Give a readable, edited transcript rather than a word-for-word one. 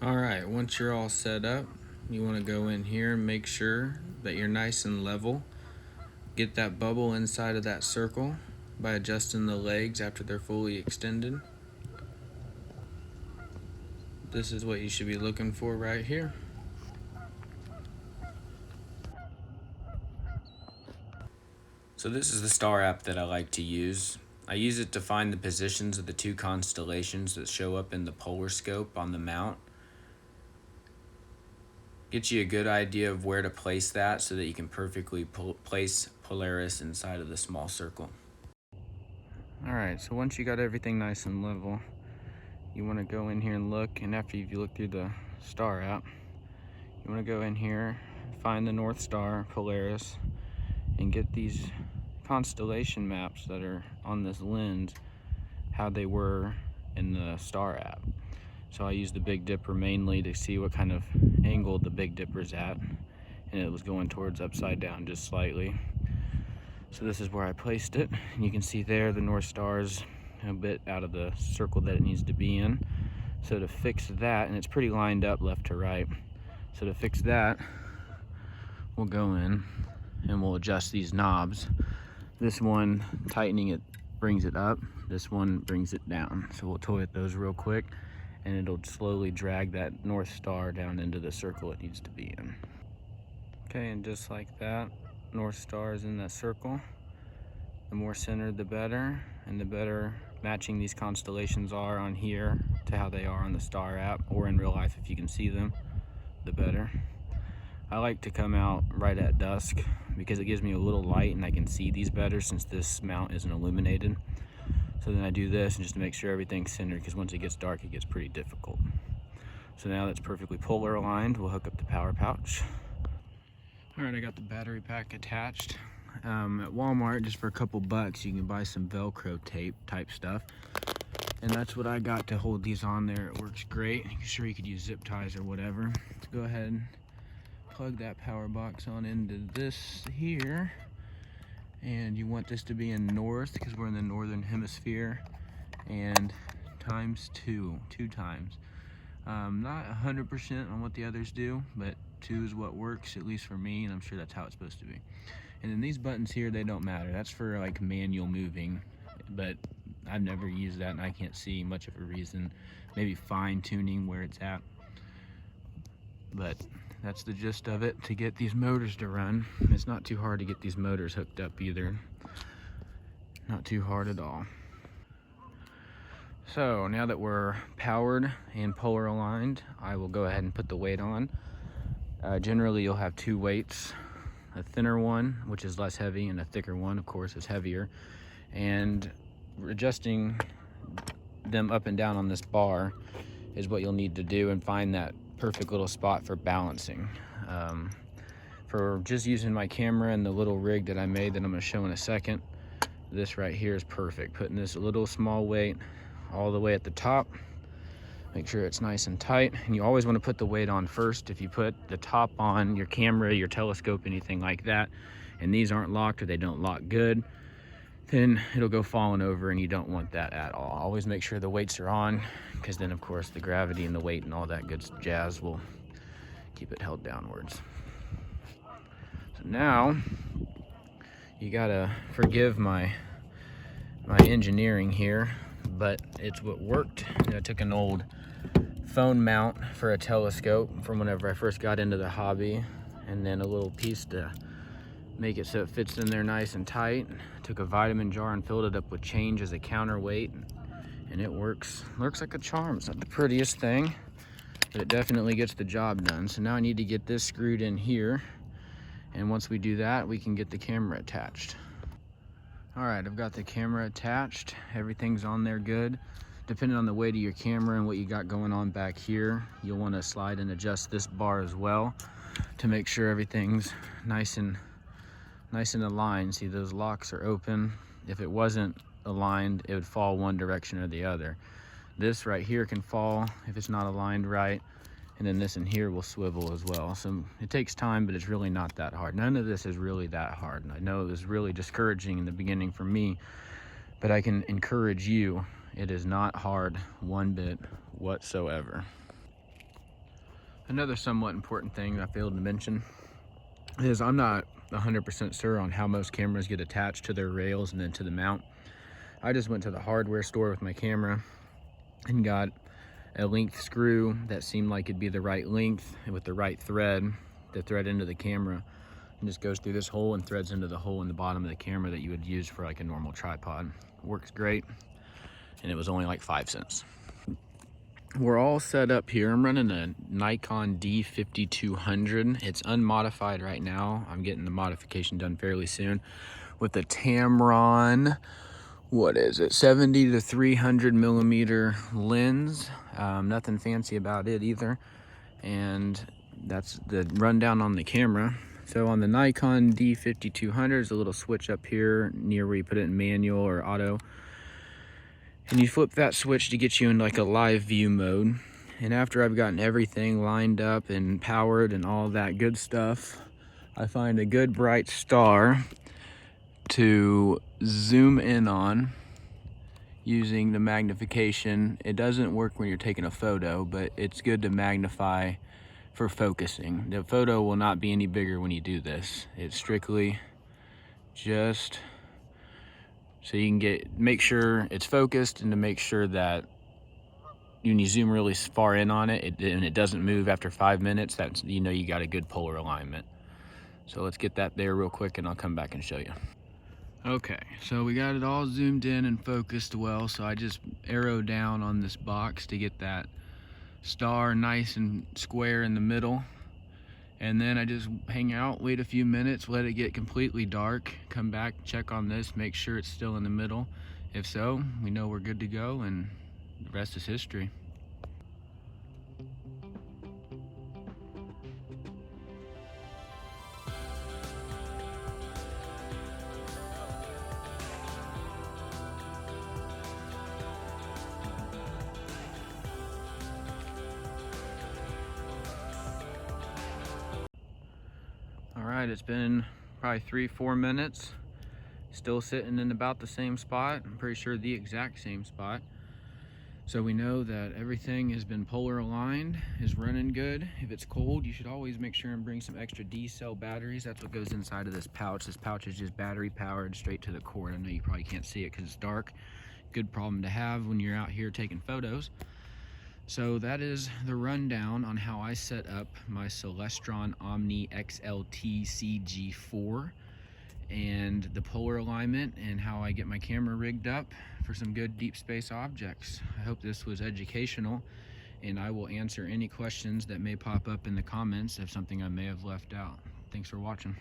Alright, once you're all set up, you want to go in here and make sure that you're nice and level. Get that bubble inside of that circle by adjusting the legs after they're fully extended. This is what you should be looking for right here. So this is the star app that I like to use. I use it to find the positions of the two constellations that show up in the polar scope on the mount. Gets you a good idea of where to place that so that you can perfectly place Polaris inside of the small circle. Alright, so once you got everything nice and level, you want to go in here and look, and after you look through the star app, you want to go in here, find the North Star, Polaris, and get these constellation maps that are on this lens, how they were in the star app. So I used the Big Dipper mainly to see what kind of angle the Big Dipper's at, and it was going towards upside down just slightly. So this is where I placed it, and you can see there the North Star's a bit out of the circle that it needs to be in. So to fix that, and it's pretty lined up left to right, so to fix that, we'll go in and we'll adjust these knobs. This one, tightening it brings it up, this one brings it down. So we'll toy at those real quick, and it'll slowly drag that North Star down into the circle it needs to be in. Okay, and just like that, North Star is in that circle. The more centered, the better, and the better matching these constellations are on here to how they are on the star app, or in real life if you can see them, the better. I like to come out right at dusk because it gives me a little light and I can see these better since this mount isn't illuminated. So then I do this and just to make sure everything's centered, because once it gets dark it gets pretty difficult. So now that's perfectly polar aligned, we'll hook up the power pouch. Alright, I got the battery pack attached. At Walmart, just for a couple bucks, you can buy some Velcro tape type stuff. And that's what I got to hold these on there. It works great. I'm sure you could use zip ties or whatever. So go ahead and plug that power box on into this here. And you want this to be in north because we're in the northern hemisphere. And times two times. Not 100% on what the others do, but 2 is what works, at least for me, and I'm sure that's how it's supposed to be. And then these buttons here, they don't matter. That's for like manual moving, but I've never used that and I can't see much of a reason. Maybe fine tuning where it's at. But that's the gist of it to get these motors to run. It's not too hard to get these motors hooked up either. Not too hard at all. So now that we're powered and polar aligned, I will go ahead and put the weight on. Generally you'll have 2 weights, a thinner one, which is less heavy, and a thicker one, of course, is heavier. And adjusting them up and down on this bar is what you'll need to do, and find that perfect little spot for balancing. For just using my camera and the little rig that I made that I'm going to show in a second, this right here is perfect. Putting this little small weight all the way at the top, make sure it's nice and tight, and you always want to put the weight on first. If you put the top on your camera, your telescope, anything like that, and these aren't locked or they don't lock good, then it'll go falling over, and you don't want that at all. Always make sure the weights are on, because then of course the gravity and the weight and all that good jazz will keep it held downwards. So now you gotta forgive my engineering here, but it's what worked. I took an old phone mount for a telescope from whenever I first got into the hobby, and then a little piece to make it so it fits in there nice and tight. Took a vitamin jar and filled it up with change as a counterweight, and it works like a charm. It's not the prettiest thing, but it definitely gets the job done. So now I need to get this screwed in here, and once we do that, we can get the camera attached. Alright, I've got the camera attached. Everything's on there good. Depending on the weight of your camera and what you got going on back here, you'll want to slide and adjust this bar as well to make sure everything's nice and aligned. See, those locks are open. If it wasn't aligned, it would fall one direction or the other. This right here can fall if it's not aligned right, and then this in here will swivel as well. So it takes time, but it's really not that hard. None of this is really that hard. And I know it was really discouraging in the beginning for me, but I can encourage you, it is not hard one bit whatsoever. Another somewhat important thing I failed to mention is I'm not 100% sure on how most cameras get attached to their rails and then to the mount. I just went to the hardware store with my camera and got a length screw that seemed like it'd be the right length with the right thread to thread into the camera, and just goes through this hole and threads into the hole in the bottom of the camera that you would use for like a normal tripod. Works great, and it was only like 5 cents. We're all set up here. I'm running a Nikon D5200. It's unmodified right now. I'm getting the modification done fairly soon with a Tamron, what is it, 70 to 300 millimeter lens. Nothing fancy about it either. And that's the rundown on the camera. So on the Nikon D5200, there's a little switch up here near where you put it in manual or auto. And you flip that switch to get you in like a live view mode. And after I've gotten everything lined up and powered and all that good stuff, I find a good bright star to zoom in on using the magnification. It doesn't work when you're taking a photo, but it's good to magnify for focusing. The photo will not be any bigger when you do this. It's strictly just so you can make sure it's focused, and to make sure that when you zoom really far in on it, and it doesn't move after 5 minutes, that's, you know, you got a good polar alignment. So let's get that there real quick and I'll come back and show you. Okay, so we got it all zoomed in and focused well, so I just arrowed down on this box to get that star nice and square in the middle. And then I just hang out, wait a few minutes, let it get completely dark, come back, check on this, make sure it's still in the middle. If so, we know we're good to go, and the rest is history. All right, it's been probably 3-4 minutes. Still sitting in about the same spot. I'm pretty sure the exact same spot. So we know that everything has been polar aligned, is running good. If it's cold, you should always make sure and bring some extra D-cell batteries. That's what goes inside of this pouch. This pouch is just battery powered straight to the cord. I know you probably can't see it because it's dark. Good problem to have when you're out here taking photos. So that is the rundown on how I set up my Celestron Omni XLT CG-4 and the polar alignment and how I get my camera rigged up for some good deep space objects. I hope this was educational, and I will answer any questions that may pop up in the comments of something I may have left out. Thanks for watching.